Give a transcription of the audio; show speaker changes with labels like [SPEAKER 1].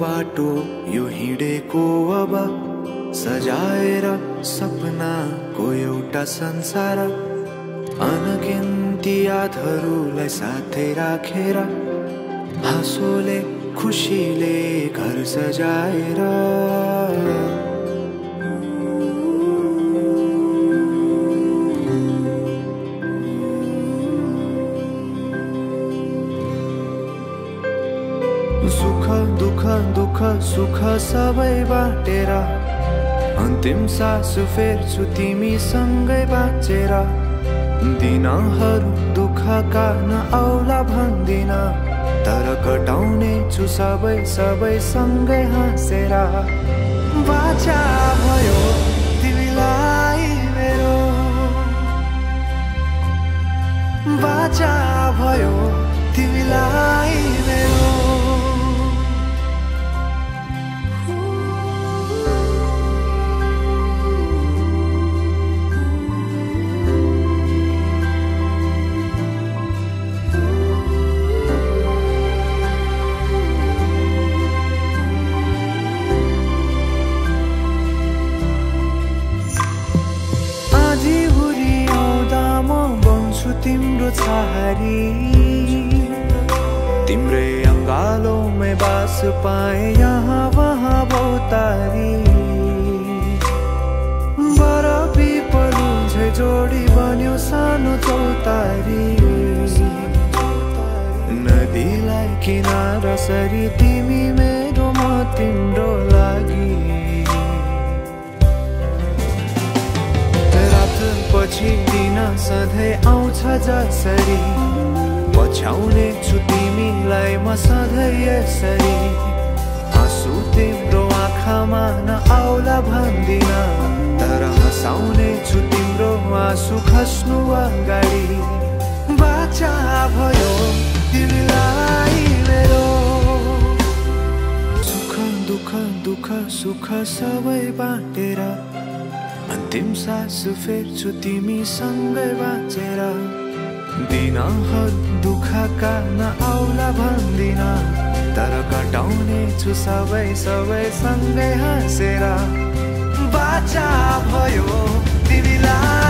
[SPEAKER 1] बाटो यो हिँडेको अब सजाएर सपनाको एउटा संसार अनगिन्ती यादहरूलाई साथै राखेर हाँसोले खुसीले घर सजाएर सुख दुख दुख सुख सबै बाटेर अन्तिम सास फेर्छु तिमीसँगै बाँचेर दिनहरू दुःखका नआउला भन्दिन तर कटाउने छु सबै सबै सँगै हाँसेर बाचा भयो तिमीलाई मेरो बाचा भयो तिमीलाई मेरो तिम्रो छहारी तिम्रै अङ्गालोमै बास पाए यहाँ वहाँ बहुतारी बर पिपलु झै जोडी बन्यो सानो चौतारी नदीलाई किनारा सरी तिमी मेरो म तिम्रो लागि पछि दिन सधैँ आउँछ जसरी पछ्याउने छु तिमीलाई म सधैँ यसरी आँसु तिम्रो आँखामा नआउला भन्दिन तर हँसाउने छु तिम्रो आँसु खस्नु अगाडि बाचा भयो तिमीलाई मेरो सुख दुख दुख सुख सबै बाटेर अन्तिम सास फेर्छु तिमीसँगै बाँचेर दिनहरू दुःखका नआउला भन्दिन तर कटाउने छु सबै सबै सँगै हाँसेर बाचा भयो तिमीलाई